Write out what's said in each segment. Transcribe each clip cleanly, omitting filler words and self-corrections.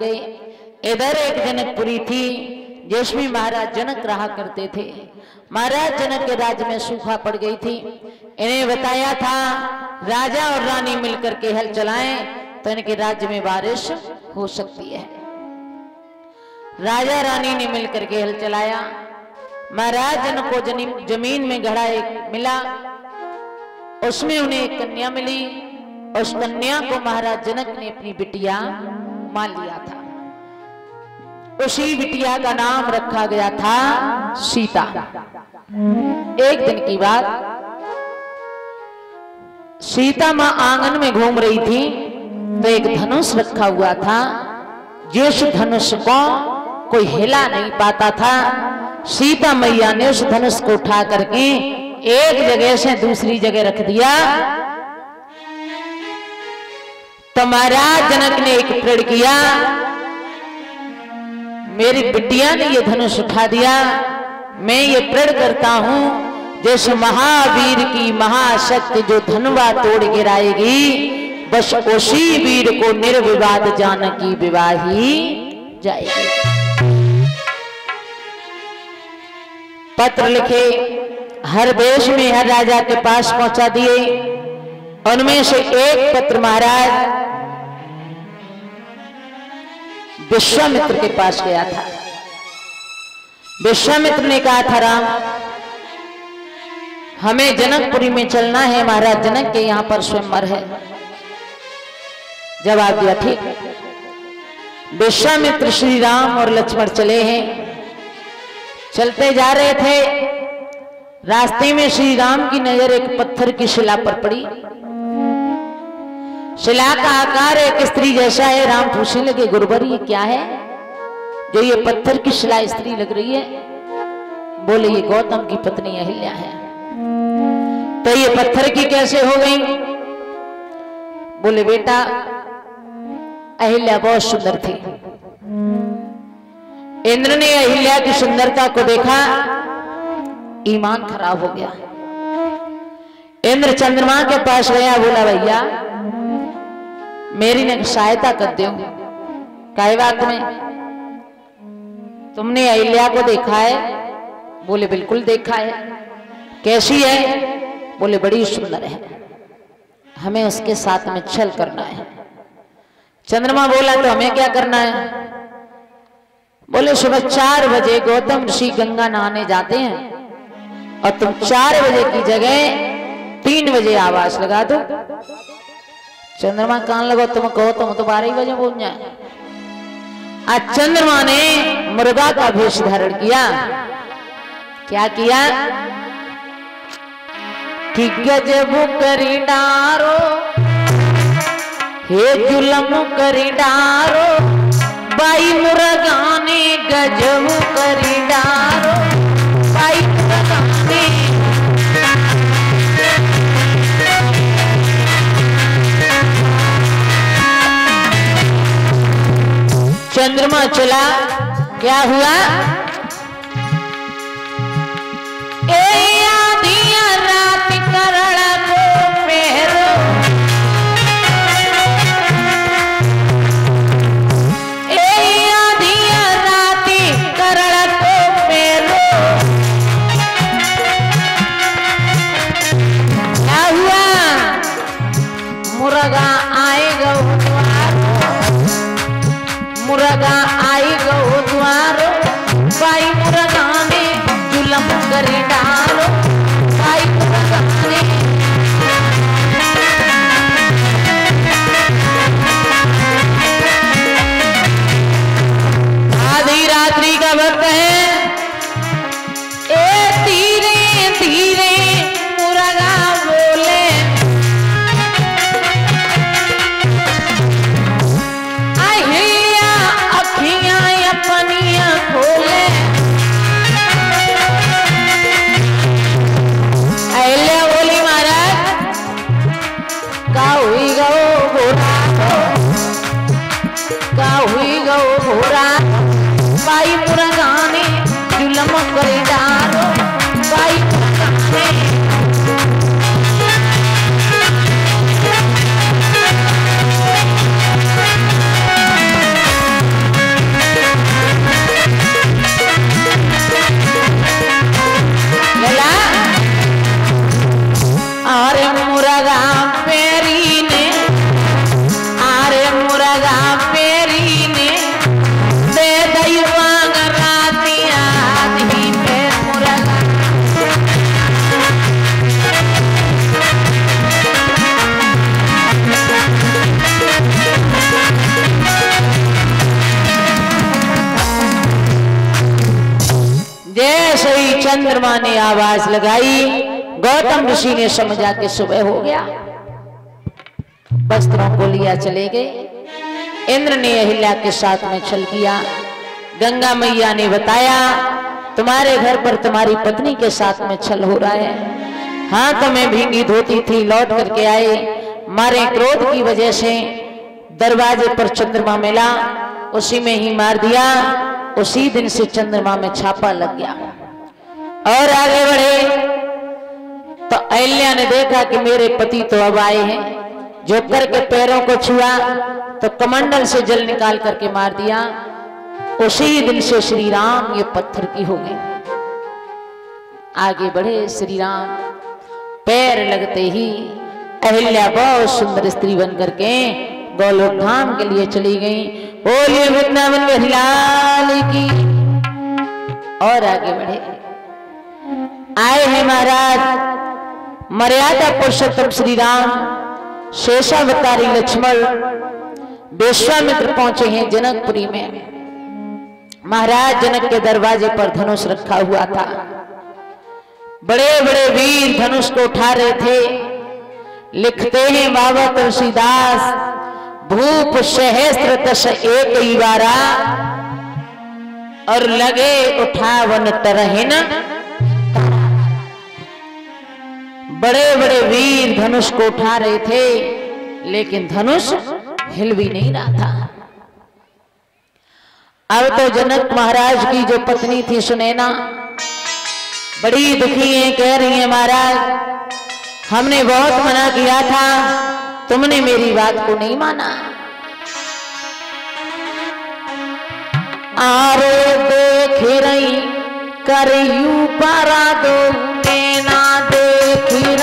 गए। इधर एक जनकपुरी थी जिसमें महाराज जनक रहा करते थे। महाराज जनक के राज्य में सूखा पड़ गई थी। इन्हें बताया था राजा और रानी मिलकर के हल चलाएं तो इनके राज्य में बारिश हो सकती है। राजा रानी ने मिलकर के हल चलाया। महाराज जनक को जमीन में गड़ा एक मिला, उसमें उन्हें एक कन्या मिली। उस कन्या को महाराज जनक ने अपनी बिटिया मान लिया था। उसी बिटिया का नाम रखा गया था सीता। एक दिन की बात, सीता मां आंगन में घूम रही थी तो एक धनुष रखा हुआ था। जिस धनुष को कोई हिला नहीं पाता था, सीता मैया ने उस धनुष को उठा करके एक जगह से दूसरी जगह रख दिया। तो महाराज जनक ने एक प्रण किया, मेरी बिटिया ने ये धनुष उठा दिया, मैं ये प्रण करता हूं जैसे महावीर की महाशक्ति जो धनुवा तोड़ गिराएगी, बस उसी वीर को निर्विवाद जानकी विवाही जाएगी। पत्र लिखे, हर देश में हर राजा के पास पहुंचा दिए। उनमें से एक पत्र महाराज विश्वामित्र के पास गया था। विश्वामित्र ने कहा था, राम हमें जनकपुरी में चलना है, महाराज जनक के यहां पर स्वयंवर है। जवाब दिया, ठीक है। विश्वामित्र श्री राम और लक्ष्मण चले हैं। चलते जा रहे थे, रास्ते में श्री राम की नजर एक पत्थर की शिला पर पड़ी। शिला का आकार एक स्त्री जैसा है। राम पूछने लगे, गुरुवर ये क्या है जो ये पत्थर की शिला स्त्री लग रही है? बोले, ये गौतम की पत्नी अहिल्या है। तो ये पत्थर की कैसे हो गई? बोले, बेटा अहिल्या बहुत सुंदर थी। इंद्र ने अहिल्या की सुंदरता को देखा, ईमान खराब हो गया। इंद्र चंद्रमा के पास गया, बोला भैया मेरी ने सहायता कर दो। काय बात में? तुमने अहिल्या को देखा है? बोले, बिल्कुल देखा है। कैसी है? बोले, बड़ी सुंदर है, हमें उसके साथ में छल करना है। चंद्रमा बोला, तो हमें क्या करना है? बोले, सुबह 4 बजे गौतम ऋषि गंगा नहाने जाते हैं और तुम 4 बजे की जगह 3 बजे आवाज लगा दो। चंद्रमा कान लगो, तुम कहो तो 12 बजे बोल जाए। आज चंद्रमा ने मुर्गा का भेष धारण किया। क्या किया कि गजब करी डारो, हे जुलम करी डारो, बाई मुर्गा ने गजब करी डारो, बाई मुर्गा ने। चंद्रमा चला, क्या हुआ? ए आधिया रात करण को पहरो, ए आधिया रात करण को पहरो। क्या हुआ? मुर्गा आएगा मुर्गा आई गो द्वारो, बाई मुर्गा ने जुलम कर डालो, बाई मुर्गा ने। आधी रात्रि का वक्त है। ए धीरे धीरे मुर्गा बोले, अपनिया खोले। अहिल्या बोली, महाराज का हुई गो घोड़ा, का हुई गो घोड़ा, बाई मुर्गा ने जुलम कर डालो, बाई मुर्गा ने। चंद्रमा ने आवाज लगाई, गौतम ऋषि ने समझा कि सुबह हो गया, वस्त्रों को लिया चले गए। इंद्र ने अहिल्या के साथ में छल किया। गंगा मैया ने बताया तुम्हारे घर पर तुम्हारी पत्नी के साथ में छल हो रहा है। हाथों में भींगी धोती थी, लौट करके आए, मारे क्रोध की वजह से दरवाजे पर चंद्रमा मिला, उसी में ही मार दिया। उसी दिन से चंद्रमा में छापा लग गया। और आगे बढ़े तो अहिल्या ने देखा कि मेरे पति तो अब आए हैं। जो करके पैरों को छुआ तो कमंडल से जल निकाल करके मार दिया। उसी दिन से श्री राम ये पत्थर की हो गई। आगे बढ़े श्री राम, पैर लगते ही अहिल्या बहुत सुंदर स्त्री बन करके गोलोक धाम के लिए चली गई। बोलिए वृंदावन बिहारी लाल की। और आगे बढ़े, आए हैं महाराज मर्यादा पुरुषोत्तम श्री राम, शेषावतारी लक्ष्मण, विश्वामित्र पहुंचे हैं जनकपुरी में। महाराज जनक के दरवाजे पर धनुष रखा हुआ था। बड़े बड़े वीर धनुष को उठा रहे थे। लिखते हैं बाबा तुलसीदास, भूप सहस्त्र दश एक ही बारा, और लगे उठावन तरहिन। बड़े बड़े वीर धनुष को उठा रहे थे, लेकिन धनुष हिल भी नहीं रहा था। अब तो जनक महाराज की जो पत्नी थी सुनैना बड़ी दुखी है, कह रही है महाराज हमने बहुत मना किया था, तुमने मेरी बात को नहीं माना। आरे देख रही करियू परा दो नैना, देख रही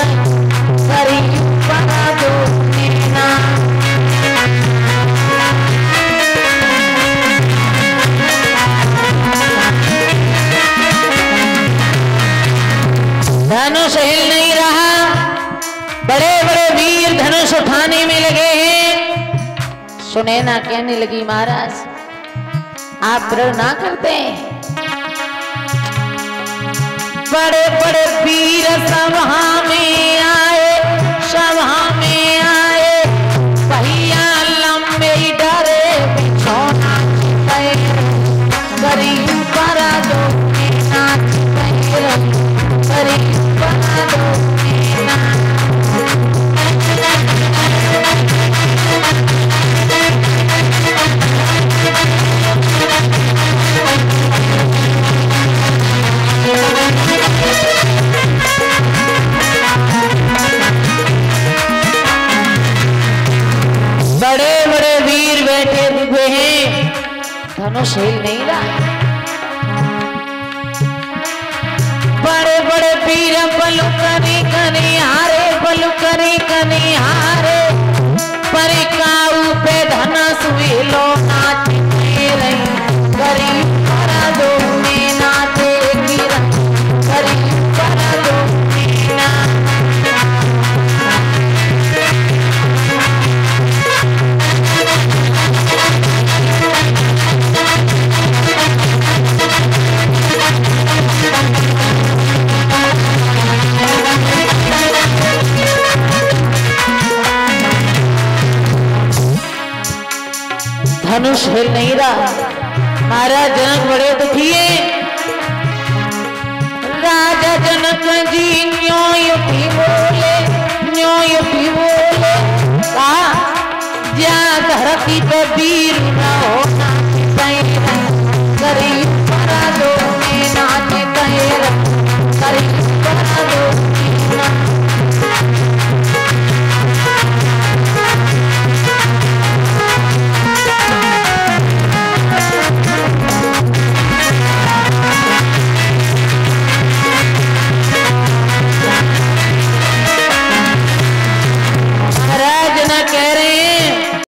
करियू परा दो नैना। धनुष हिल नहीं रहा। बड़े बड़े वीर धनुष उठाने में लगे हैं। सुनैना कहने लगी महाराज आप प्रण ना करते, बड़े बड़े वीर सभा में आए, सभा में आए, पहिया लंबे डरे बिछौना करी परा दो नैना, करी परा दो नैना। बड़े बड़े वीर बैठे हुए हैं, धनुष हिल नहीं रहा। बड़े बड़े वीर बलु करी कनी हारे, बलु करी कनी हारे, परिकाऊ पे धनुष विलो नाचते रही, करी परा दो नैना, देखी रही करी परा दो नैना। धनुष हिल नहीं रहा। महाराज जनक बड़े दुखी है। राजा जनक जी न्योय भी बोले, न्योय भी बोले, कहा जा धरती पे वीर न होना,